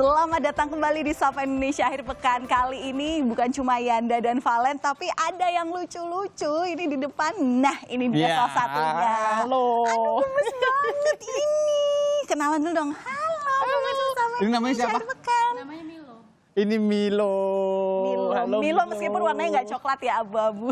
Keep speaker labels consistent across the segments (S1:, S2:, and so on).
S1: Selamat datang kembali di Sapa Indonesia akhir pekan. Kali ini bukan cuma Yanda dan Valen, tapi ada yang lucu-lucu ini di depan. Nah, ini dia salah satunya.
S2: Halo.
S1: Aduh, gemes banget ini. Kenalan dulu dong. Halo. Sapa
S2: Ini namanya
S1: Indonesia
S2: siapa?
S1: akhir pekan.
S3: Namanya Milo.
S2: Ini Milo. Halo,
S1: Milo meskipun warnanya nggak coklat ya, abu-abu.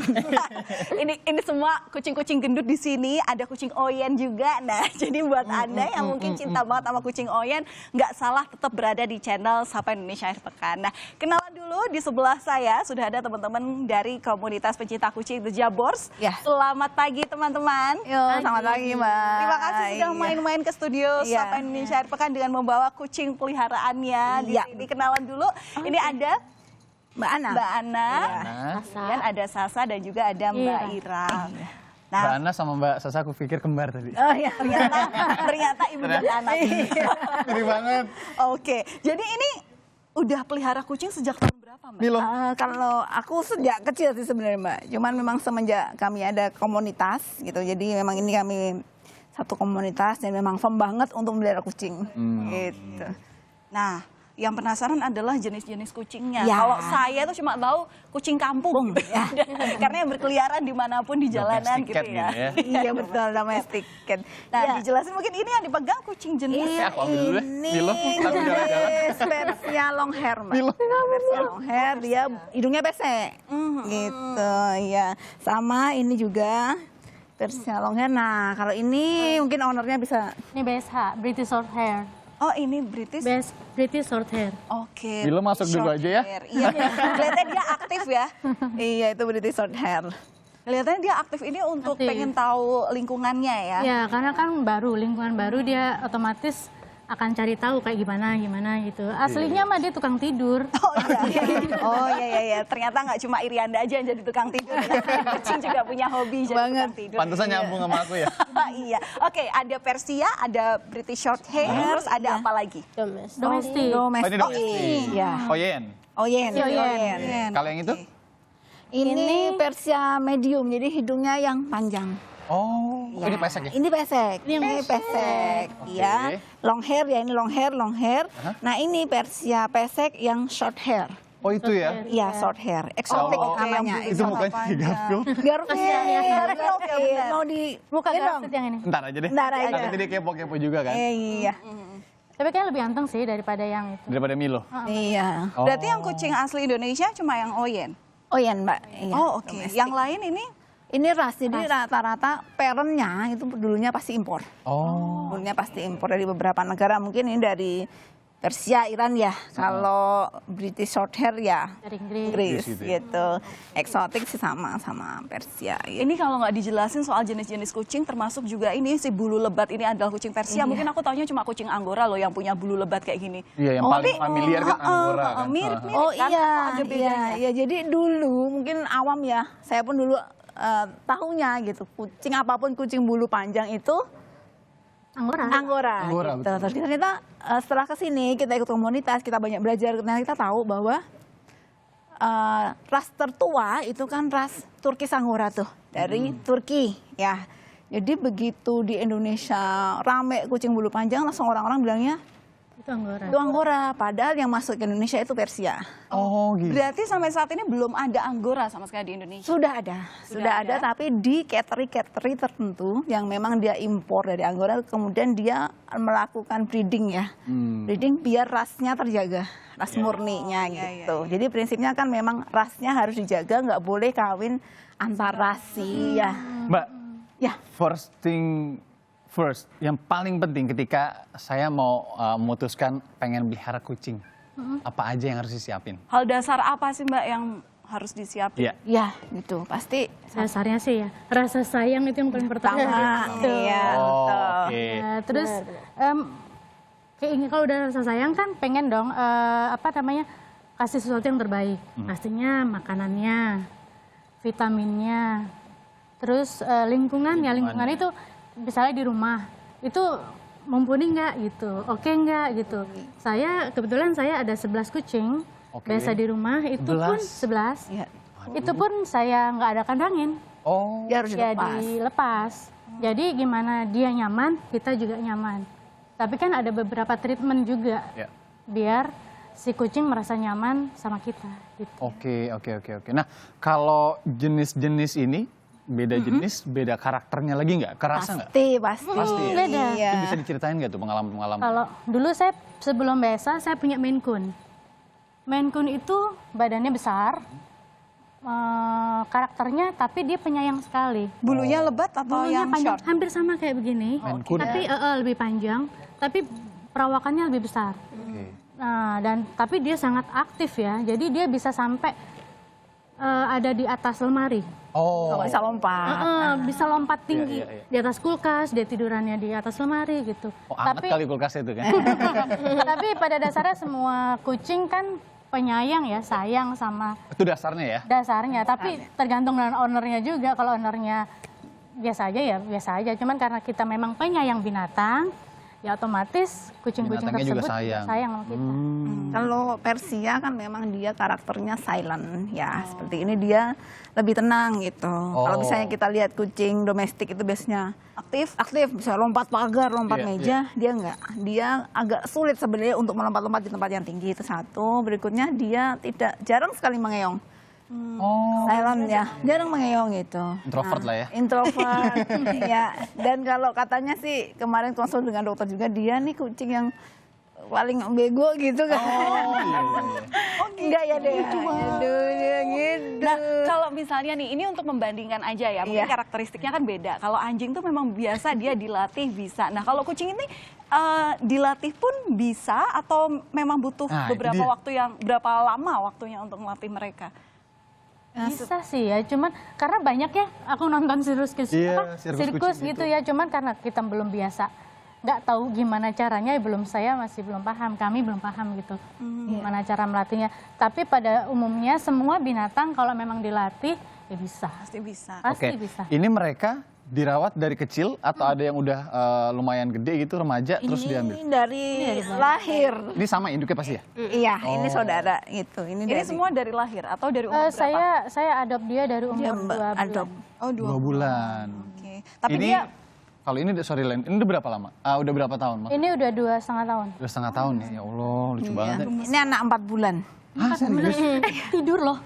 S1: ini semua kucing-kucing gendut di sini, ada kucing Oyen juga. Nah, jadi buat Anda yang mungkin cinta banget sama kucing Oyen, nggak salah tetap berada di channel Sapa Indonesia akhir pekan. Nah, kenalan dulu, di sebelah saya sudah ada teman-teman dari komunitas pencinta kucing The Jabors.
S4: Ya.
S1: Selamat pagi teman-teman.
S4: Selamat pagi, Mbak.
S1: Terima kasih sudah main-main ke studio
S4: Iya.
S1: Sapa Indonesia akhir pekan dengan membawa kucing peliharaannya di
S4: Iya.
S1: sini. Kenalan dulu. Ini ada
S4: Mbak Ana.
S1: Mbak Ana,
S3: Sasa.
S1: dan ada Sasa dan juga ada Mbak
S3: Iya.
S1: Ira.
S2: Mbak
S1: Nah,
S2: Ana sama Mbak Sasa aku pikir kembar tadi.
S4: Oh iya.
S1: ternyata ibu dan anak.
S2: Ngeri banget.
S1: Oke, jadi ini udah pelihara kucing sejak tahun berapa, Mbak?
S2: Milo.
S4: Kalau aku sejak kecil sih sebenarnya, Mbak. Cuman memang semenjak kami ada komunitas gitu. Jadi memang ini kami satu komunitas dan memang firm banget untuk melihara kucing. Gitu.
S1: Nah, yang penasaran adalah jenis-jenis kucingnya.
S4: Ya.
S1: Kalau saya tuh cuma tahu kucing kampung, gitu. Karena yang berkeliaran dimanapun di jalanan
S2: Domestic
S1: gitu
S2: cat
S1: ya.
S2: gitu ya.
S4: Iya betul, domestic cat.
S1: Nah,
S4: Ya.
S1: dijelasin mungkin ini yang dipegang kucing jenis.
S4: Iya,
S2: aku ambil dulu deh.
S4: ini
S2: Milo, aku jalan-jalan.
S4: jenis Persia long hair, Mbak.
S2: Milo.
S4: Persia long hair, dia hidungnya pesek. Gitu, ya. Sama ini juga Persia long hair. Nah, kalau ini mungkin ownernya bisa.
S3: Ini BSH, British Short Hair.
S1: Oh, ini British.
S3: British Short Hair.
S1: Oke.
S2: Milo masuk dulu
S1: short
S2: aja ya.
S1: hair. Iya, kelihatannya dia aktif ya.
S4: Iya, itu British short hair.
S1: Kelihatannya dia aktif ini untuk
S3: Aktif.
S1: pengen tahu lingkungannya ya.
S3: Ya, karena kan baru, lingkungan baru dia otomatis akan cari tahu kayak gimana gitu. Aslinya mah dia tukang tidur.
S1: Oh iya. Oh iya. Ternyata nggak cuma Irianda aja yang jadi tukang tidur. Kucing juga punya hobi jadi tukang tidur.
S2: Pantesan nyambung sama aku ya.
S1: Iya. Oke, ada Persia, ada British Short Hair, terus ada apa lagi?
S3: Domestik.
S2: Oh, ini
S4: Domestik.
S2: domestik.
S4: Iya.
S2: Oyen.
S4: Oyen.
S1: Oyen.
S2: Kalau yang itu?
S4: Ini Persia medium, jadi hidungnya yang panjang.
S2: Oh, ini pesek ya?
S4: Ini pesek.
S3: Ini yang
S4: pesek. Ya. Long hair ya, ini long hair. Nah, ini Persia pesek yang short hair.
S2: Oh, itu ya?
S4: Iya, short hair. Eksotik
S2: Oh,
S4: namanya.
S2: Itu mukanya di Garfield.
S4: Garfield. Mau di
S3: Muka
S4: gendong?
S3: Garfield yang ini.
S2: Ntar aja deh.
S4: Ntar aja.
S2: Nanti dia kepo-kepo juga kan?
S4: Iya.
S3: Tapi kayak lebih anteng sih daripada yang itu.
S2: Daripada Milo.
S4: Iya.
S2: Oh.
S1: Berarti yang kucing asli Indonesia cuma yang Oyen.
S4: Oyen, Mbak. Iya.
S1: Oh, oke.
S4: Domestik.
S1: Yang lain ini
S4: Ini ras, jadi rata-rata parentnya itu dulunya pasti impor.
S2: Oh.
S4: Dulunya pasti impor dari beberapa negara. Mungkin ini dari Persia, Iran ya. Kalau British short hair ya
S3: Dari Inggris.
S4: Inggris
S2: Gitu ya.
S4: gitu. Eksotik sih sama Persia. Gitu.
S1: ini kalau nggak dijelasin soal jenis-jenis kucing, termasuk juga ini si bulu lebat ini adalah kucing Persia. Mungkin aku taunya cuma kucing Anggora loh yang punya bulu lebat kayak gini.
S2: Iya, yang paling familiar kan Anggora kan.
S1: Mirip-mirip
S4: Oh
S1: kan?
S4: iya,
S1: Kok ada bedanya?
S4: iya. Jadi dulu mungkin awam ya. Saya pun dulu tahunya gitu. Kucing apapun kucing bulu panjang itu
S3: Anggora.
S4: Anggora.
S2: Anggora,
S4: Gitu.
S2: betul.
S4: Terus ternyata setelah kesini kita ikut komunitas, kita banyak belajar, ternyata kita tahu bahwa ras tertua itu kan ras Turkis Anggora tuh dari Turki ya. Jadi begitu di Indonesia rame kucing bulu panjang, langsung orang-orang bilangnya
S3: Itu Anggora.
S4: itu Anggora. Padahal yang masuk ke Indonesia itu Persia.
S2: Oh, gitu.
S1: Berarti sampai saat ini belum ada Anggora sama sekali di Indonesia.
S4: Sudah ada, tapi di kategori tertentu yang memang dia impor dari Anggora, kemudian dia melakukan breeding ya, breeding biar rasnya terjaga, ras murninya gitu. Jadi prinsipnya kan memang rasnya harus dijaga, nggak boleh kawin antar rasi ya.
S2: Mbak,
S4: Ya,
S2: first thing first, yang paling penting ketika saya mau memutuskan pengen pelihara kucing, apa aja yang harus disiapin?
S1: Hal dasar apa sih Mbak yang harus disiapin?
S2: Iya.
S4: ya gitu pasti
S3: Dasarnya sih ya, rasa sayang itu yang paling pertama.
S4: sama. Iya,
S2: Oh,
S4: betul.
S2: oke.
S3: Nah, terus kayak ini kalau udah rasa sayang kan pengen dong kasih sesuatu yang terbaik. Pastinya makanannya, vitaminnya, terus lingkungannya. Lingkungan itu misalnya di rumah itu mumpuni nggak gitu, oke nggak gitu. Saya kebetulan saya ada 11 kucing.
S2: Oke.
S3: Biasa di rumah itu pun 11.
S4: Ya.
S3: Itu pun saya nggak ada kandangin.
S2: Oh,
S4: Dia harus
S3: Ya
S4: dilepas.
S3: dilepas. Jadi gimana dia nyaman, kita juga nyaman. Tapi kan ada beberapa treatment juga.
S2: ya.
S3: biar si kucing merasa nyaman sama kita. Gitu.
S2: Oke. Nah, kalau jenis-jenis ini beda jenis, beda karakternya lagi nggak? Kerasa nggak?
S4: Pasti.
S2: Pasti ya?
S3: Beda.
S4: Iya.
S2: Itu bisa diceritain nggak tuh pengalaman-pengalaman?
S3: Kalau dulu saya sebelum Besa saya punya Maine Coon. Maine Coon itu badannya besar, karakternya tapi dia penyayang sekali.
S1: Bulunya lebat atau
S3: Bulunya
S1: yang
S3: panjang,
S1: short?
S3: hampir sama kayak begini,
S2: Maine Coon
S3: tapi lebih panjang, tapi perawakannya lebih besar.
S2: Oke.
S3: Nah, tapi dia sangat aktif ya, jadi dia bisa sampai ada di atas lemari.
S2: Oh.
S4: Nggak bisa lompat.
S3: Bisa lompat tinggi
S2: Iya.
S3: di atas kulkas, dia tidurannya di atas lemari gitu.
S2: Oh, anget kali kulkasnya itu kan?
S3: Tapi pada dasarnya semua kucing kan penyayang ya, sayang sama
S2: Itu dasarnya ya?
S3: dasarnya. Tapi tergantung dengan ownernya juga. Kalau ownernya biasa aja ya biasa aja. Cuman karena kita memang penyayang binatang, ya otomatis kucing-kucing
S2: Binatangnya juga
S3: tersebut
S2: sayang.
S3: sayang sama kita.
S4: Kalau Persia kan memang dia karakternya silent ya, seperti ini dia lebih tenang gitu. Kalau misalnya kita lihat kucing domestik itu biasanya aktif, bisa lompat pagar, lompat
S2: Iya,
S4: meja, dia enggak. Dia agak sulit sebenarnya untuk melompat-lompat di tempat yang tinggi, itu satu. Berikutnya dia jarang sekali mengeong.
S2: Oh.
S4: Silent ya, jarang mengeong gitu.
S2: Introvert lah ya.
S4: Introvert, ya. Dan kalau katanya sih kemarin konsul dengan dokter juga dia nih kucing yang paling bego gitu kan.
S2: Oh, iya.
S4: Enggak ya deh. Aduh, dia gitu.
S1: Nah, kalau misalnya nih, ini untuk membandingkan aja ya, mungkin
S4: Iya.
S1: karakteristiknya kan beda. Kalau anjing tuh memang biasa dia dilatih bisa. Nah, kalau kucing ini dilatih pun bisa atau memang butuh
S2: Nah, itu
S1: beberapa
S2: dia.
S1: waktu berapa lama waktunya untuk melatih mereka?
S3: Bisa sih ya, cuman karena banyak ya aku nonton sirkus
S2: Iya, sirkus
S3: sirkus
S2: kucing
S3: gitu
S2: itu.
S3: ya, cuman karena kita belum biasa, nggak tahu gimana caranya, saya masih belum paham, kami belum paham gitu gimana cara melatihnya. Tapi pada umumnya semua binatang kalau memang dilatih ya bisa,
S1: Pasti bisa.
S3: pasti
S2: Oke.
S3: bisa.
S2: Ini mereka dirawat dari kecil atau ada yang udah lumayan gede gitu, remaja terus diambil?
S4: Ini dari lahir.
S2: Ini sama induknya pasti ya?
S4: Iya, ini saudara gitu. Ini
S1: Ini semua dari lahir atau dari umur berapa?
S3: Saya adopt dia dari umur 2 bulan.
S4: adopt.
S1: Oh,
S2: 2 bulan.
S1: Oke. Tapi
S2: Ini
S1: dia
S2: kalau ini sorry Len, ini udah berapa lama? Udah berapa tahun? Mas?
S3: Ini udah 2,5 tahun.
S2: Udah setengah tahun ya? Ya Allah, lucu banget ya.
S4: Ini anak 4 bulan.
S2: Hah, serius?
S3: Tidur loh.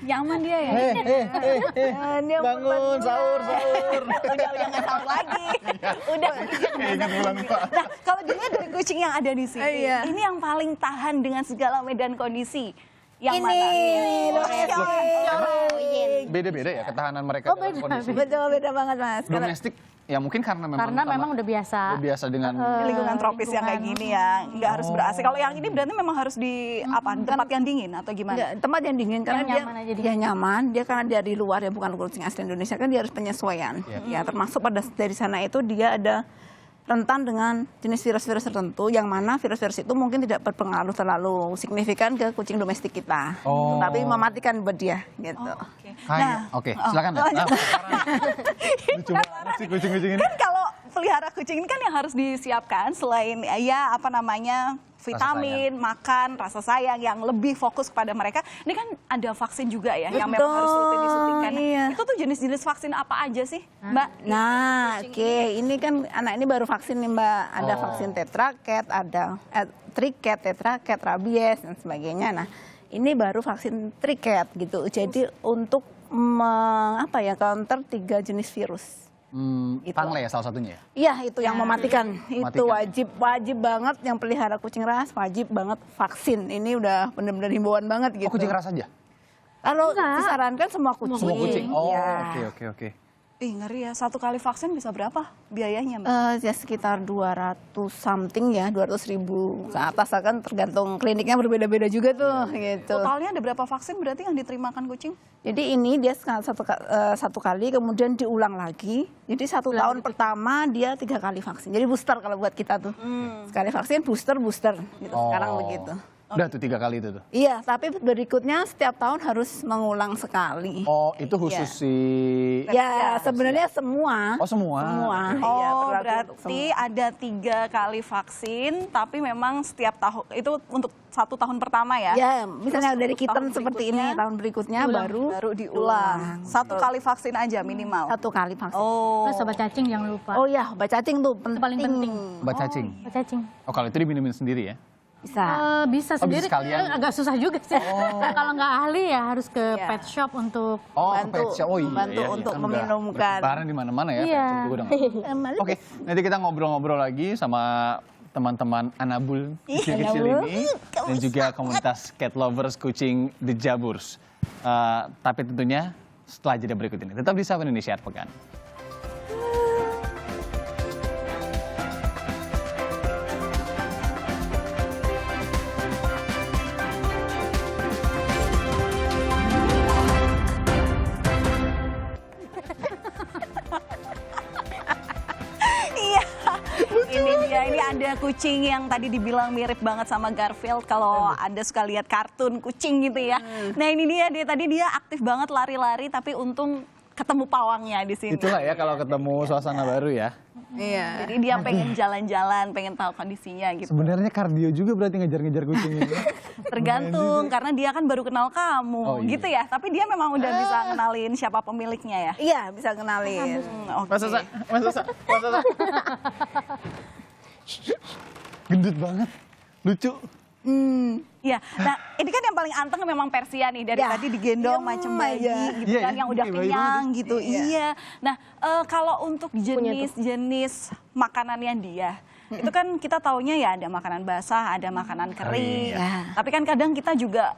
S1: nyaman dia ya?
S4: Dia
S2: Bangun, sahur.
S1: udah nggak tahu lagi. Udah.
S2: Ingat ulang Pak.
S1: Nah, kalau dilihat dari kucing yang ada di sini,
S4: Iya.
S1: ini yang paling tahan dengan segala medan kondisi. Yang
S4: Ini,
S1: mana?
S4: domestik.
S2: Beda-beda ya ketahanan mereka
S3: Oh,
S2: dalam
S3: beda.
S2: kondisi
S4: Betul, beda banget Mas. Karena
S2: domestik. Ya mungkin karena memang
S3: Karena memang udah biasa.
S2: udah biasa dengan
S1: Lingkungan tropis yang kayak gini ya, nggak harus ber-AC. Kalau yang ini berarti memang harus di tempat yang dingin atau gimana?
S4: enggak, tempat yang dingin karena
S3: Yang
S4: dia
S3: nyaman aja
S4: dia nyaman, dia karena dia di luar ya bukan kucing asli Indonesia kan dia harus penyesuaian. Ya termasuk dari sana itu dia ada rentan dengan jenis virus-virus tertentu yang mana virus-virus itu mungkin tidak berpengaruh terlalu signifikan ke kucing domestik kita.
S2: Oh.
S4: Tapi mematikan buat dia gitu.
S1: Oke.
S2: kayak oke, silakan ya. Lucu banget sih kucing-kucing ini.
S1: Kan kalau pelihara kucing ini kan yang harus disiapkan selain ya apa namanya vitamin, makan, rasa sayang yang lebih fokus kepada mereka. Ini kan ada vaksin juga ya yang memang harus rutin disuntikan.
S4: Iya.
S1: Itu tuh jenis-jenis vaksin apa aja sih, Mbak?
S4: Nah, oke, ini kan anak ini baru vaksin nih Mbak. Ada vaksin tetraket, ada triket, tetraket, rabies dan sebagainya. Nah, ini baru vaksin triket gitu. Jadi untuk counter 3 jenis virus.
S2: Pangle ya salah satunya ya?
S4: Iya, itu yang mematikan. Itu
S2: Mematikan.
S4: wajib banget yang pelihara kucing ras, wajib banget vaksin. Ini udah benar-benar himbauan banget gitu.
S2: Oh, kucing ras aja?
S4: Kalau disarankan semua kucing.
S2: Semua kucing. Oh,
S4: Iya.
S2: oke.
S1: Ih, ngeri ya. 1 kali vaksin bisa berapa biayanya, Mbak?
S4: Ya sekitar 200 something ya, 200.000 ke atas kan tergantung kliniknya berbeda-beda juga tuh gitu.
S1: Totalnya ada berapa vaksin berarti yang diterimakan kucing?
S4: Jadi ini dia satu kali kemudian diulang lagi. Jadi 1 tahun pertama dia 3 kali vaksin. Jadi booster kalau buat kita tuh. Sekali vaksin booster gitu. Sekarang begitu.
S2: Udah tuh 3 kali itu tuh.
S4: Iya, tapi berikutnya setiap tahun harus mengulang sekali.
S2: Oh, itu khusus si
S4: Ya, sebenarnya semua.
S2: Oh, semua.
S4: Semua.
S1: Oh,
S4: Iya, berlaku untuk
S1: berarti ada 3 kali vaksin, tapi memang setiap tahun itu untuk 1 tahun pertama ya?
S4: Ya, misalnya
S1: Terus
S4: dari
S1: untuk
S4: kitten
S1: tahun
S4: seperti ini,
S1: berikutnya,
S4: tahun berikutnya baru
S1: diulang. 1 kali vaksin aja minimal.
S4: 1 kali vaksin.
S1: Oh.
S3: Terus obat cacing jangan lupa.
S4: Oh ya, obat cacing tuh penting.
S3: paling penting.
S2: obat cacing.
S3: Obat cacing.
S2: Oh, kalau itu diminumin sendiri ya?
S4: Bisa.
S3: Bisa
S2: Oh, bisa
S3: sendiri,
S2: sekalian.
S3: agak susah juga sih. Kalau nggak ahli ya harus ke
S4: Iya.
S3: pet shop untuk
S2: Oh,
S4: Bantu-
S2: pet shop. Oh iya,
S4: membantu
S2: iya, iya.
S4: untuk
S2: Kan udah
S4: meminumkan.
S2: bertebaran di mana-mana ya.
S3: Iya.
S2: Pet shop juga udah nggak. Oke, nanti kita ngobrol-ngobrol lagi sama teman-teman Anabul kecil-kecil
S4: Anabul.
S2: ini dan juga komunitas cat lovers kucing The Jaburs. Tapi tentunya setelah jeda berikut ini. Tetap di Sapa Indonesia Akhir Pekan.
S1: Iya, ini dia. Ini ada kucing yang tadi dibilang mirip banget sama Garfield. Kalau Anda suka lihat kartun kucing gitu ya. Nah ini dia tadi dia aktif banget lari-lari, tapi untung ketemu pawangnya di sini.
S2: Itulah ya kalau ketemu suasana baru ya.
S4: Iya.
S1: Jadi dia pengen jalan-jalan, pengen tahu kondisinya gitu.
S2: Sebenarnya kardio juga berarti ngejar-ngejar kucing ini.
S1: Tergantung, karena dia kan baru kenal kamu,
S2: Oh, iya.
S1: gitu ya. Tapi dia memang udah bisa kenalin siapa pemiliknya ya.
S4: Iya, bisa kenalin.
S1: Oke.
S2: Mas Sasa. Gendut banget, lucu.
S1: Iya, nah ini kan yang paling anteng memang Persia nih dari
S4: Ya,
S1: tadi digendong
S4: diem
S1: macam bayi
S4: aja.
S1: gitu
S2: Iya,
S1: kan
S2: iya,
S1: yang udah
S2: kayak bayi
S1: kenyang
S2: banget.
S1: gitu.
S4: Iya.
S1: Iya. Nah kalau untuk jenis-jenis makanannya dia itu kan kita taunya ya ada makanan basah, ada makanan kering.
S4: Iya.
S1: Tapi kan kadang kita juga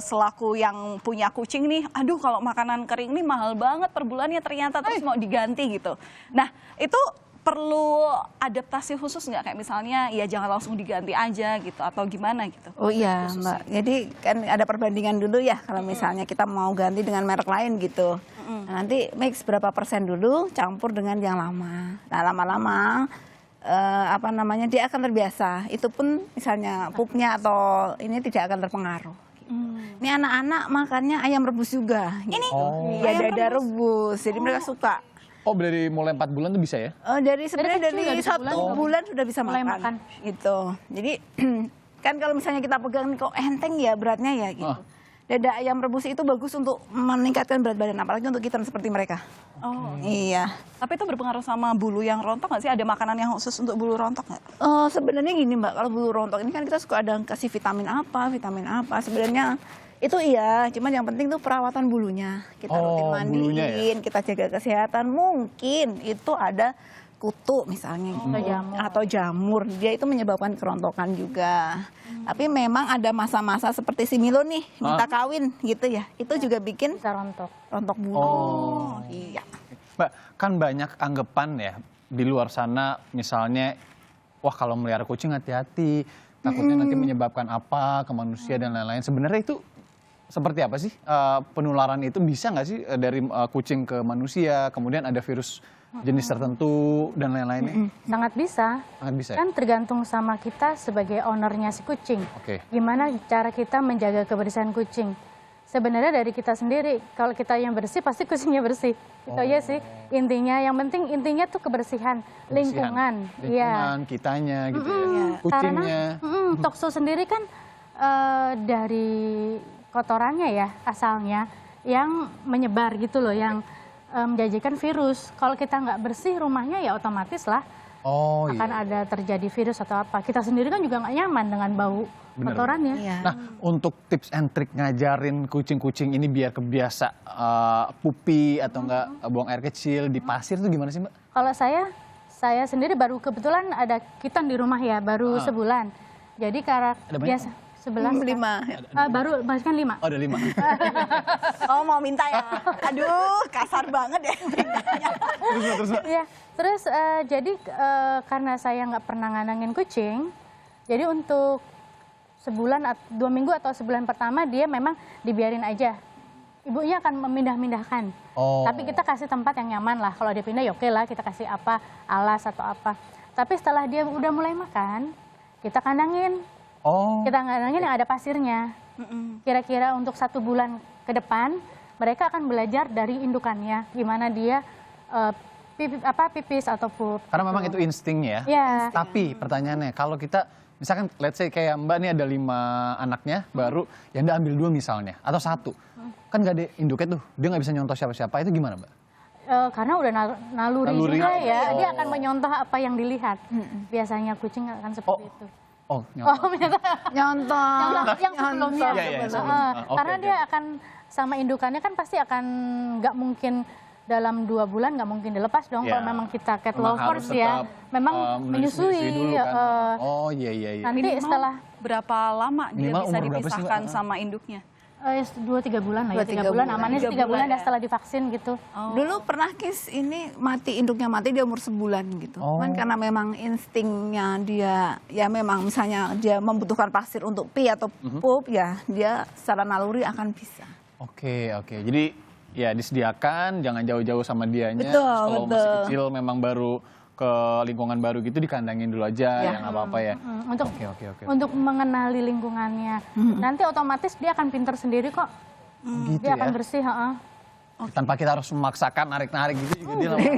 S1: selaku yang punya kucing nih, aduh kalau makanan kering nih mahal banget per bulannya ternyata terus mau diganti gitu. Nah itu perlu adaptasi khusus nggak kayak misalnya ya jangan langsung diganti aja gitu atau gimana gitu?
S4: Oh iya Mbak, jadi kan ada perbandingan dulu ya kalau misalnya kita mau ganti dengan merek lain gitu. Nah, nanti mix berapa persen dulu campur dengan yang lama. Nah lama-lama apa namanya dia akan terbiasa. Itu pun misalnya pupnya atau ini tidak akan terpengaruh. Ini anak-anak makannya ayam rebus juga. Ini ya dada rebus, jadi mereka suka.
S2: Oh, dari mulai 4 bulan tuh bisa ya?
S4: Dari sebenarnya
S3: kecil
S4: dari
S3: dari
S4: 1
S3: sebulan
S4: bulan sudah bisa
S3: mulai
S4: makan.
S3: makan.
S4: Gitu. Jadi kan kalau misalnya kita pegang kok enteng ya beratnya ya gitu. Dada ayam rebus itu bagus untuk meningkatkan berat badan apalagi untuk kita seperti mereka.
S1: Oh.
S4: Iya.
S1: Tapi itu berpengaruh sama bulu yang rontok nggak sih? Ada makanan yang khusus untuk bulu rontok nggak?
S4: Sebenarnya gini Mbak, kalau bulu rontok ini kan kita suka ada kasih vitamin apa. Sebenarnya itu iya, cuman yang penting tuh perawatan bulunya. Kita rutin
S2: bulunya
S4: mandiin, kita jaga kesehatan. Mungkin itu ada kutu misalnya atau jamur. Dia itu menyebabkan kerontokan juga. Tapi memang ada masa-masa seperti si Milo nih minta kawin gitu ya. Itu juga bikin
S3: bisa rontok.
S4: rontok bulu. Iya.
S2: Mbak, kan banyak anggapan ya di luar sana misalnya, wah kalau melihara kucing hati-hati, takutnya nanti menyebabkan apa ke manusia dan lain-lain. Sebenarnya itu seperti apa sih penularan itu bisa nggak sih dari kucing ke manusia, kemudian ada virus jenis tertentu dan lain-lainnya?
S3: Sangat bisa.
S2: Sangat bisa ya?
S3: Kan tergantung sama kita sebagai ownernya si kucing.
S2: Oke.
S3: Gimana cara kita menjaga kebersihan kucing. Sebenarnya dari kita sendiri, kalau kita yang bersih pasti kucingnya bersih. Itu aja sih intinya. Yang penting intinya tuh kebersihan, lingkungan. Iya.
S2: Lingkungan, kitanya gitu ya. Kucingnya.
S3: Karena tokso sendiri kan dari kotorannya ya asalnya yang menyebar gitu loh, yang menjajikan virus. Kalau kita nggak bersih rumahnya ya otomatis lah
S2: Oh
S3: akan
S2: iya.
S3: ada terjadi virus atau apa. Kita sendiri kan juga nggak nyaman dengan bau
S2: Bener.
S3: kotorannya.
S4: Iya.
S2: Nah, untuk tips and trick ngajarin kucing-kucing ini biar kebiasa pupi atau enggak buang air kecil di pasir itu gimana sih, Mbak?
S3: Kalau saya sendiri baru kebetulan ada kitan di rumah ya, baru sebulan. Jadi karena
S2: Ada banyak?
S3: biasa 11 kan?
S4: 5.
S3: Baru kan 5.
S2: Oh, ada 5.
S1: Oh mau minta ya? Aduh kasar banget ya.
S3: Iya, terus jadi karena saya nggak pernah nganangin kucing, jadi untuk sebulan, 2 minggu atau sebulan pertama dia memang dibiarin aja. Ibunya akan memindah-mindahkan.
S2: Oh.
S3: Tapi kita kasih tempat yang nyaman lah. Kalau dia pindah ya oke lah, kita kasih apa, alas atau apa. Tapi setelah dia udah mulai makan, kita kandangin.
S2: Oh.
S3: Kita kandangin yang ada pasirnya. Kira-kira untuk 1 bulan ke depan, mereka akan belajar dari indukannya. Gimana dia pipis atau pup.
S2: Karena memang itu instingnya ya.
S3: Ya.
S2: Tapi pertanyaannya, kalau kita misalkan let's say kayak Mbak nih ada 5 anaknya baru, ya Anda ambil 2 misalnya atau 1. Kan nggak ada induknya tuh, dia nggak bisa nyontoh siapa-siapa, itu gimana, Mbak?
S3: Karena udah naluri
S2: Naluri.
S3: juga ya,
S2: Oh.
S3: dia akan menyontoh apa yang dilihat. Biasanya kucing akan seperti itu.
S2: Oh,
S3: Oh,
S2: nyontoh.
S4: Nyontoh.
S3: yang sebelumnya.
S2: Iya, iya,
S3: Heeh.
S2: sebelumnya. Oke,
S3: Karena
S2: oke.
S3: dia akan sama indukannya kan pasti akan nggak mungkin dalam 2 bulan nggak mungkin dilepas dong
S2: Ya.
S3: kalau memang kita cat
S2: Memang
S3: lovers
S2: harus
S3: ya.
S2: tetap,
S3: Memang
S2: menyusui dulu kan. Oh iya iya iya.
S3: Nanti
S1: Minimal
S3: setelah
S1: berapa lama dia
S2: Minimal
S1: bisa
S2: umur berapa sih,
S1: dipisahkan
S2: Mbak?
S1: sama induknya?
S3: 2-3 bulan lah ya, 3
S4: 2-3
S3: bulan.
S4: bulan.
S3: Amannya
S1: 3
S3: 3 bulan
S1: bulan
S3: dah
S1: ya.
S3: setelah divaksin gitu.
S4: Dulu pernah Kis ini mati, induknya mati dia umur sebulan gitu.
S2: Oh.
S4: Cuman karena memang instingnya dia, ya memang misalnya dia membutuhkan pasir untuk pee atau pup, ya dia secara naluri akan bisa.
S2: Oke oke. Jadi ya disediakan, jangan jauh-jauh sama dianya.
S4: Betul,
S2: Terus kalau masih
S4: betul.
S2: kecil memang baru ke lingkungan baru gitu dikandangin dulu aja,
S4: Ya.
S2: ya nggak apa-apa ya.
S3: Untuk
S2: Oke.
S3: untuk mengenali lingkungannya. Nanti otomatis dia akan pinter sendiri kok.
S2: Gitu
S3: Dia
S2: ya.
S3: akan bersih, heeh.
S2: Tanpa kita harus memaksakan narik-narik gitu juga dia lama. Oh,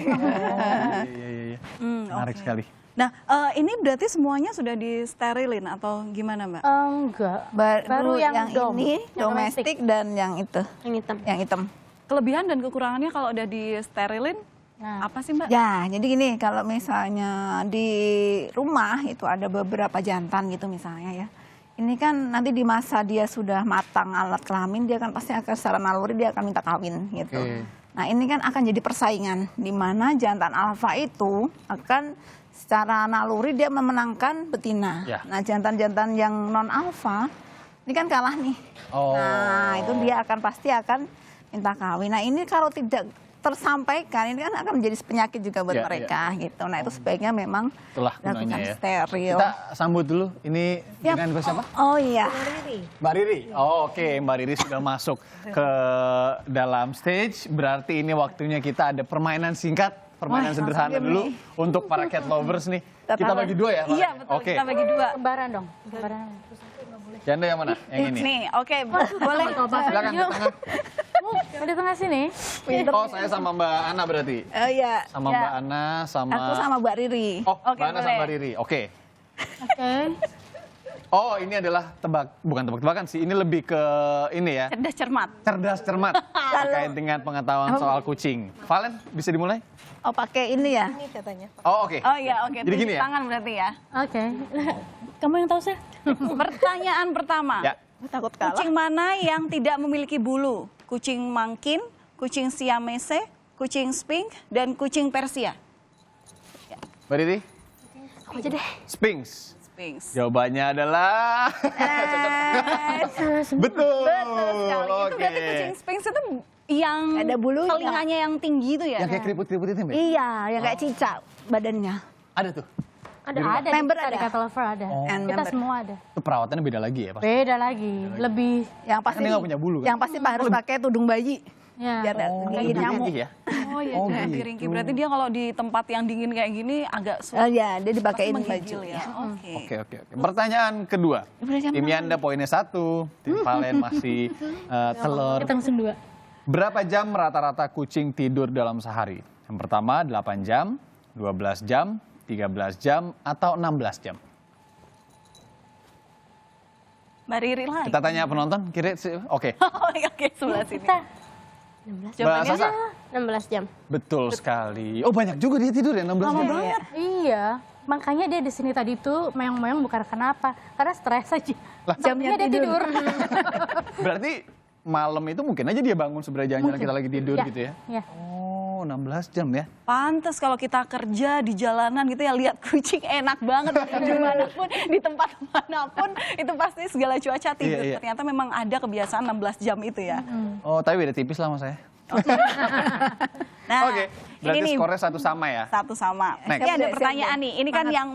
S2: iya. Menarik sekali.
S1: Nah, ini berarti semuanya sudah disterilin atau gimana, Mbak?
S3: Enggak.
S4: Baru yang
S3: dom,
S4: ini
S3: yang
S4: domestik dan yang itu,
S5: Yang hitam.
S4: yang hitam.
S1: Kelebihan dan kekurangannya kalau udah disterilin
S3: Nah.
S1: apa sih, Mbak?
S4: Ya, jadi gini, kalau misalnya di rumah itu ada beberapa jantan gitu misalnya ya. Ini kan nanti di masa dia sudah matang alat kelamin, dia kan pasti akan secara naluri dia akan minta kawin gitu.
S2: Oke.
S4: Nah ini kan akan jadi persaingan, di mana jantan alfa itu akan secara naluri dia memenangkan betina.
S2: Ya.
S4: Nah jantan-jantan yang non alfa, ini kan kalah nih.
S2: Oh.
S4: Nah itu dia akan pasti akan minta kawin. Nah ini kalau tidak tersampaikan ini kan akan menjadi penyakit juga buat
S2: Ya,
S4: mereka gitu. Nah itu sebaiknya memang
S2: Itulah gunanya
S4: dilakukan
S2: ya.
S4: steril.
S2: Kita sambut dulu. Ini
S4: Siap.
S2: dengan siapa?
S4: Oh iya.
S2: Mbak Riri. Oh, oke, Mbak Riri sudah masuk ke dalam stage. Berarti ini waktunya kita ada permainan singkat, permainan
S4: Wah,
S2: sederhana
S4: langsung
S2: dulu
S4: game
S2: untuk para cat lovers nih. Kita
S4: Tetap.
S2: bagi dua ya, Mbak?
S1: Iya, betul.
S2: Oke.
S1: Kita bagi dua.
S3: Kembaran dong. Kembaran.
S2: Janda yang mana? Yang ini.
S1: Nih, oke, boleh.
S2: Silakan ke tengah.
S3: Di tengah sini.
S2: Oh, saya sama Mbak Ana berarti.
S4: Oh iya.
S2: Sama
S1: Ya.
S2: Mbak Ana, sama...
S4: Aku sama Mbak Riri.
S2: Oh,
S1: Oke,
S2: Mbak Ana sama
S1: boleh.
S2: Mbak Riri. Oke.
S3: Oke.
S2: Oh, ini adalah bukan tebak-tebakan sih. Ini lebih ke ini ya.
S1: Cerdas cermat.
S2: Cerdas cermat terkait dengan pengetahuan soal kucing. Valen, bisa dimulai?
S4: Oh pakai ini ya.
S5: Ini katanya.
S2: Oh, oke.
S1: Oh iya, oke.
S2: Jadi gini
S1: Tunjuk
S2: ya?
S1: tangan berarti ya.
S3: Oke. Kamu yang tahu sih?
S1: Pertanyaan pertama.
S2: Ya.
S4: Takut kalah.
S1: Kucing mana yang tidak memiliki bulu? Kucing Mankin, kucing Siamese, kucing Sphinx, dan kucing Persia.
S2: Mbak Riri?
S5: Aku aja deh.
S2: Sphinx.
S1: Sphinx.
S2: Jawabannya adalah betul.
S1: Betul sekali. Itu
S2: Oke.
S1: berarti kucing Sphinx itu yang
S4: Ada bulunya.
S1: telinganya yang tinggi itu ya?
S2: Yang kayak keriput-keriput itu, Mbak?
S4: Iya, yang kayak cicak badannya.
S2: Ada tuh.
S3: Ada
S4: Member
S3: di
S4: ada?
S3: Cat Lover ada.
S2: Oh.
S4: And
S3: Kita
S4: member.
S3: semua ada.
S2: Itu perawatannya beda lagi ya, Pak?
S3: Beda lagi. Lebih
S4: Yang pasti
S2: Kan dia nggak punya bulu, kan?
S4: Yang pasti Pak harus pakai tudung bayi.
S3: ya.
S4: Biar nggak digigit
S2: lebih
S4: nyamuk.
S2: ringkih ya?
S1: Oh iya,
S2: Oh,
S1: jadi
S2: gitu.
S1: ringkih. Berarti dia kalau di tempat yang dingin kayak gini agak sulit.
S4: Oh iya, dia dipakein baju.
S1: menggigil ya. Oke.
S2: Oke. Pertanyaan kedua.
S4: Pertanyaan
S2: Tim Yanda poinnya 1, tim Valen masih telur.
S3: Kita langsung 2.
S2: Berapa jam rata-rata kucing tidur dalam sehari? Yang pertama 8 jam, 12 jam, 13 jam, atau 16 jam?
S1: Mbak Riri lagi.
S2: Kita tanya penonton, kira oke.
S1: Oke, sebelah sini.
S3: Kita
S5: 16.
S2: Mbak Sasa?
S5: 16 jam.
S2: Betul sekali. Oh banyak juga dia tidur ya, 16 jam.
S3: Iya. Makanya dia di sini tadi tuh meong-meong bukan kenapa. Karena stres aja.
S2: Lah,
S3: Jamnya dia tidur.
S2: Berarti malam itu mungkin aja dia bangun sebenarnya jangan kita lagi tidur gitu ya.
S3: Ya.
S2: Oh 16 jam ya.
S1: Pantes kalau kita kerja di jalanan gitu ya, lihat kucing enak banget dimanapun, di tempat manapun itu pasti segala cuaca tidur.
S2: Iya.
S1: Ternyata memang ada kebiasaan 16 jam itu ya.
S2: Oh tapi beda tipis lah sama saya.
S1: Nah,
S2: Oke, berarti
S1: ini nih,
S2: skornya 1 sama ya.
S1: satu sama.
S2: Next.
S1: Ini ada
S4: Siap,
S1: pertanyaan
S4: siap.
S1: nih. Ini kan yang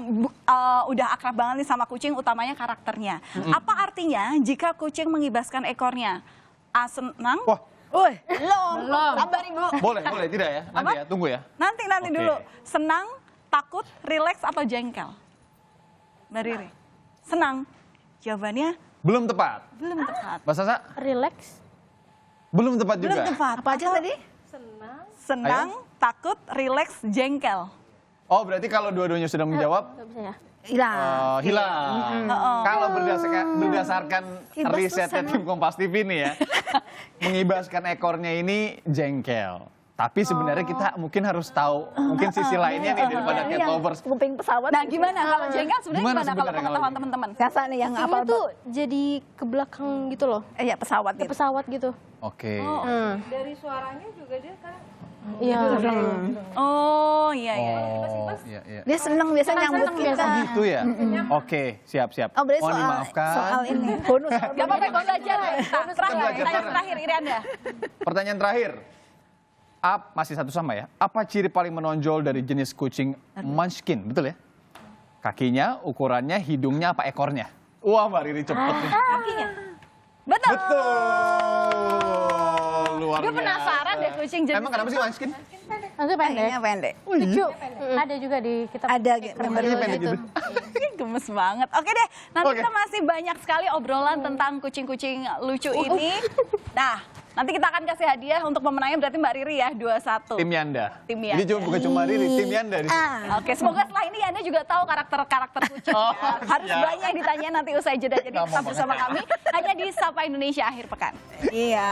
S1: udah akrab banget nih sama kucing, utamanya karakternya. Apa artinya jika kucing mengibaskan ekornya? A, senang.
S2: Wah,
S4: Woi,
S1: Belum.
S3: Belum.
S1: Sabar Ibu.
S2: boleh tidak ya? Nanti ya, tunggu ya.
S1: Nanti
S2: Oke.
S1: dulu. Senang, takut, rileks, atau jengkel? Mbak Riri. Senang. Jawabannya
S2: Belum tepat.
S1: belum tepat.
S2: Mbak Sasa,
S3: Relax.
S2: belum tepat juga.
S1: Belum tepat.
S4: apa aja tadi?
S1: Senang, takut, rileks, jengkel.
S2: Oh berarti kalau dua-duanya sudah menjawab,
S5: Gak bisa ya?
S4: Hilang.
S2: hilang. Kalau berdasarkan risetnya tim Kompas TV nih ya, mengibaskan ekornya ini jengkel. Tapi sebenarnya kita mungkin harus tahu mungkin sisi lainnya nih daripada cat lovers.
S4: Kuping pesawat.
S1: Nah gimana kalau jengkel sebenarnya
S2: Gimana
S1: gimana kalau
S2: sebenarnya
S1: pengetahuan
S2: kalau
S1: teman-teman?
S4: Biasa nih yang
S5: Kupingnya
S4: apa
S5: tuh jadi ke belakang gitu loh.
S4: ya pesawat
S5: Ke
S4: gitu.
S5: pesawat gitu.
S2: Oke.
S6: Dari suaranya juga dia kan
S5: Iya.
S1: Oh iya ya.
S2: Oh, iya, iya.
S4: Dia seneng biasanya nyambut
S3: seneng
S4: kita.
S3: biasanya.
S2: Gitu ya? Oke, siap.
S4: Oh, berarti
S2: Mohon
S4: soal
S2: dimaafkan.
S4: ini bonus.
S1: Gak apa-apa, gue belajar. Terakhir, pertanyaan terakhir Irianda.
S2: Pertanyaan terakhir. Masih satu sama ya. Apa ciri paling menonjol dari jenis kucing Munchkin? Betul ya? Kakinya, ukurannya, hidungnya, apa ekornya? Wah, Mbak Riri cepet nih.
S1: Kakinya. Betul.
S2: Luar
S1: Gue
S2: biasa.
S1: penasaran deh kucing jenis.
S2: Emang kenapa sih Munchkin?
S3: Nanti pendek.
S4: Kakinya pendek.
S3: Lucu. Ada juga di kitab.
S4: Ada gitu.
S2: Kakinya pendek gitu.
S1: Gemes banget. Oke deh, nanti
S2: Oke.
S1: kita masih banyak sekali obrolan tentang kucing-kucing lucu ini. Nah, nanti kita akan kasih hadiah untuk pemenangnya berarti Mbak Riri ya, 21.
S2: Tim Yanda.
S1: Tim
S2: Jadi
S1: Yanda.
S2: bukan cuma Riri, tim Yanda. di sini.
S1: Oke, semoga setelah ini Anda juga tahu karakter-karakter kucing.
S2: Oh,
S1: ya. Harus
S2: siap.
S1: banyak yang ditanya nanti usai jeda. Jadi
S2: Gampang
S1: tetap bersama
S2: banget.
S1: kami hanya di Sapa Indonesia akhir pekan.
S4: Iya.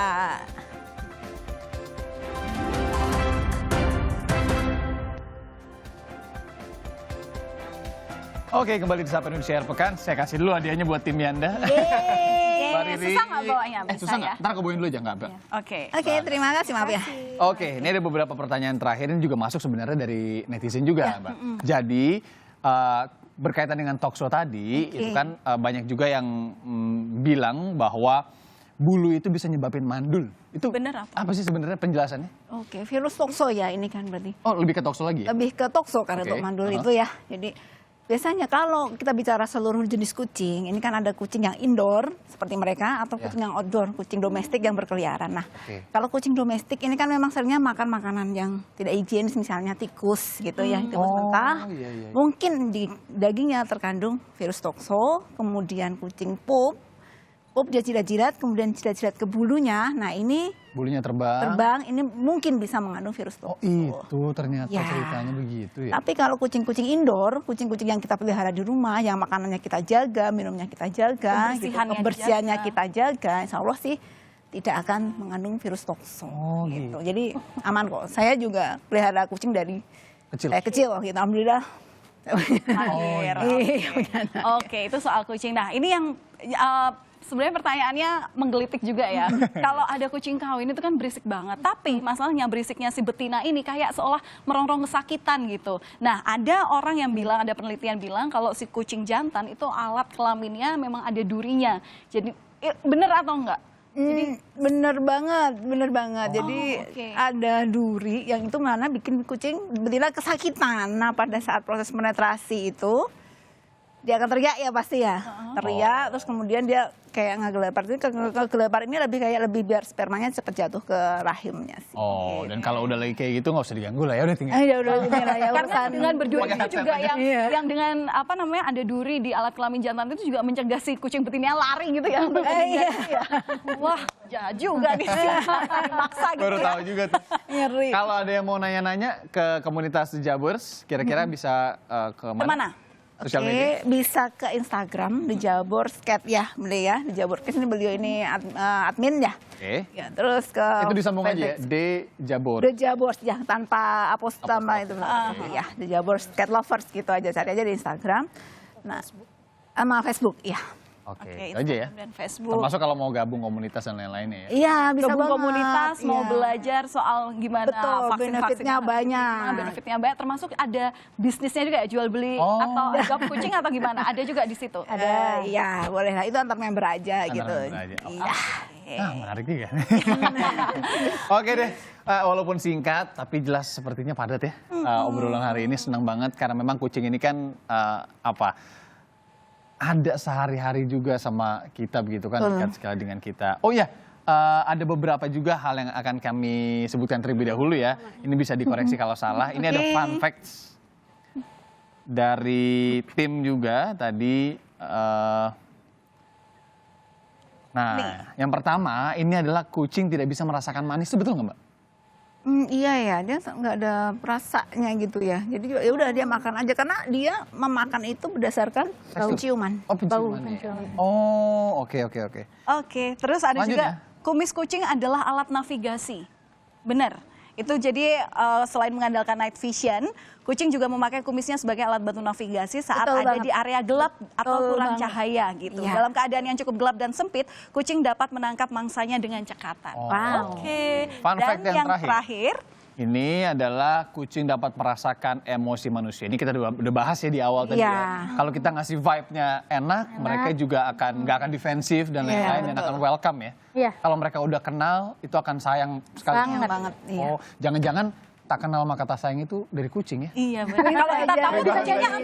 S2: Oke, kembali di Sapa Indonesia Akhir Pekan. Saya kasih dulu hadiahnya buat tim Yanda. Mbak Riri.
S1: Susah nggak bawanya? Bisa
S2: susah
S1: ya?
S2: nggak? Ntar aku bawain dulu aja, nggak, Mbak?
S1: Oke.
S4: Oke, terima kasih maaf ya.
S2: Oke, ini ada beberapa pertanyaan terakhir. Ini juga masuk sebenarnya dari netizen juga, Mbak. Jadi, berkaitan dengan talkshow tadi, itu kan banyak juga yang bilang bahwa bulu itu bisa nyebabin mandul. Itu
S1: Bener apa?
S2: apa sih sebenarnya penjelasannya?
S4: Oke, virus tokso ya ini kan berarti.
S2: Oh, lebih ke talkshow lagi ya?
S4: Lebih ke tokso karena
S2: Oke.
S4: untuk mandul itu ya. Jadi biasanya kalau kita bicara seluruh jenis kucing, ini kan ada kucing yang indoor seperti mereka atau
S2: Ya.
S4: kucing yang outdoor, kucing domestik yang berkeliaran. Nah,
S2: Oke.
S4: kalau kucing domestik ini kan memang seringnya makan makanan yang tidak higienis, misalnya tikus gitu ya, tikus mentah.
S2: iya.
S4: Mungkin di dagingnya terkandung virus tokso, kemudian kucing pup dia jilat-jilat, kemudian jilat-jilat ke bulunya. Nah, ini
S2: Bulunya terbang.
S4: terbang, ini mungkin bisa mengandung virus
S2: Oh,
S4: tokso.
S2: itu ternyata
S4: Ya.
S2: ceritanya begitu ya.
S4: Tapi kalau kucing-kucing indoor, kucing-kucing yang kita pelihara di rumah, yang makanannya kita jaga, minumnya kita jaga, gitu,
S1: Kebersihannya
S4: kebersihannya
S1: dijaga.
S4: kita jaga, insya Allah sih tidak akan mengandung virus tokso.
S2: Oh,
S4: gitu. Jadi aman kok. Saya juga pelihara kucing dari
S2: Kecil.
S4: saya kecil, gitu. Alhamdulillah.
S1: Akhir.
S4: Iya,
S1: Oke, itu soal kucing. Nah, ini yang sebenarnya pertanyaannya menggelitik juga ya. Kalau ada kucing kawin itu kan berisik banget. Tapi masalahnya berisiknya si betina ini kayak seolah merongrong kesakitan gitu. Nah, ada orang yang bilang, ada penelitian bilang kalau si kucing jantan itu alat kelaminnya memang ada durinya. Jadi bener atau enggak?
S4: bener banget. Jadi
S1: oke.
S4: ada duri yang itu mana bikin kucing betina kesakitan. Nah, pada saat proses penetrasi itu dia akan teriak ya pasti ya, teriak terus kemudian dia kayak ngegelepar. Jadi ngegelepar ini lebih biar spermanya cepat jatuh ke rahimnya sih.
S2: Oh, dan kalau udah lagi kayak gitu nggak usah diganggu lah ya, udah tinggal.
S4: Ya udah ini lah ya
S1: Karena
S4: urusan.
S1: dengan berduri
S2: Pakai
S1: itu
S2: headset
S1: juga
S2: aja.
S1: yang dengan apa namanya ada duri di alat kelamin jantan itu juga mencegah si kucing betinanya lari gitu ya.
S4: Iya.
S1: Wah, jahat juga nih sih. Maksa gitu
S2: Baru
S1: ya.
S2: tahu juga tuh.
S4: Ngeri.
S2: Kalau ada yang mau nanya-nanya ke komunitas The Jabbers, kira-kira bisa ke mana?
S1: Kemana?
S2: Sosial media?
S4: Oke, bisa ke Instagram The Jabbers Cat ya, beliau ya. The Jabbers Cat ini beliau ini admin ya.
S2: Oke.
S4: Ya, terus ke
S2: Itu disambung aja ya,
S4: fanpage.
S2: The Jabbers.
S4: The Jabbers ya, tanpa apostama itu. Ya, The Jabbers Cat Lovers gitu aja, cari aja di Instagram. Nah, sama Facebook ya.
S2: Oke,
S1: Oke,
S2: itu aja ya.
S1: Instagram dan Facebook.
S2: Termasuk kalau mau gabung komunitas dan lain-lainnya ya.
S4: Iya, bisa
S1: Gabung
S4: banget.
S1: komunitas, mau
S4: Iya.
S1: belajar soal gimana
S4: Betul,
S1: vaksin-vaksin.
S4: benefitnya banyak.
S1: Benefitnya banyak, termasuk ada bisnisnya juga ya, jual beli
S2: Oh.
S1: atau gap kucing atau gimana? Ada juga di situ.
S4: Ada, iya boleh lah. Itu antar member aja
S2: Antar
S4: gitu.
S2: member aja.
S4: Iya.
S2: Ah, menarik juga. Oke deh, walaupun singkat tapi jelas sepertinya padat ya. Obrolan hari ini senang banget karena memang kucing ini kan ada sehari-hari juga sama kita begitu kan, dekat sekali dengan kita. Oh iya, ada beberapa juga hal yang akan kami sebutkan terlebih dahulu ya. Ini bisa dikoreksi kalau salah. Ini ada fun facts dari tim juga tadi. Nah, yang pertama ini adalah kucing tidak bisa merasakan manis, itu betul nggak, Mbak?
S4: Iya ya, dia nggak ada rasanya gitu ya. Jadi ya udah dia makan aja karena dia memakan itu berdasarkan penciuman.
S2: Oh, penciuman ya. Oh, oke.
S1: Oke, terus ada
S2: Lanjut
S1: juga
S2: ya.
S1: kumis kucing adalah alat navigasi. Benar. Itu jadi selain mengandalkan night vision, kucing juga memakai kumisnya sebagai alat bantu navigasi saat
S4: Betul
S1: ada
S4: banget.
S1: di area gelap atau
S4: Betul
S1: kurang
S4: banget.
S1: cahaya gitu.
S4: Iya.
S1: Dalam keadaan yang cukup gelap dan sempit, kucing dapat menangkap mangsanya dengan cekatan.
S2: Oh.
S4: Wow.
S1: Oke.
S2: Fun
S1: Dan
S2: fact yang terakhir.
S1: terakhir,
S2: Ini adalah kucing dapat merasakan emosi manusia. Ini kita udah bahas ya di awal tadi
S4: Iya.
S2: ya. Kalau kita ngasih vibe-nya enak, mereka juga nggak akan defensif dan lain-lain, dan akan welcome ya.
S3: Iya.
S2: Kalau mereka udah kenal, itu akan sayang sekali.
S3: Sangat.
S4: banget, iya.
S2: Oh, jangan-jangan tak kenal maka kata sayang itu dari kucing ya?
S1: iya benar. Kalau kita
S4: Iya,
S1: takut,
S4: iya,
S1: kucingnya
S4: iya,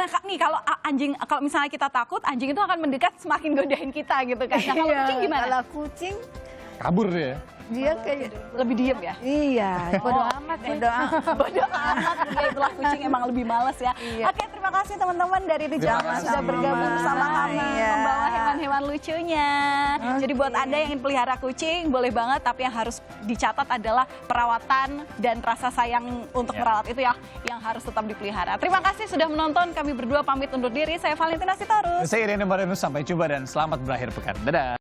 S1: akan nih kalau anjing, kalau misalnya kita takut, anjing itu akan mendekat semakin godain kita gitu kan. Nah, kalau kucing gimana?
S4: Kalau kucing
S2: Kabur ya.
S4: dia kayak
S1: Lebih diem ya?
S4: iya.
S3: Bodo amat sih.
S1: Bodo amat, ya itulah kucing emang lebih males ya.
S4: Iya.
S1: Oke, terima kasih teman-teman dari The
S2: Terima
S1: Jamas
S2: kasih.
S1: sudah bergabung bersama kami
S4: Iya.
S1: membawa hewan-hewan lucunya. Jadi buat Anda yang ingin pelihara kucing boleh banget, tapi yang harus dicatat adalah perawatan dan rasa sayang untuk merawat itu ya yang harus tetap dipelihara. Terima kasih sudah menonton, kami berdua pamit undur diri. Saya Valentina Sitorus.
S2: Saya Irene Barenus, sampai jumpa dan selamat berakhir pekan. Dadah.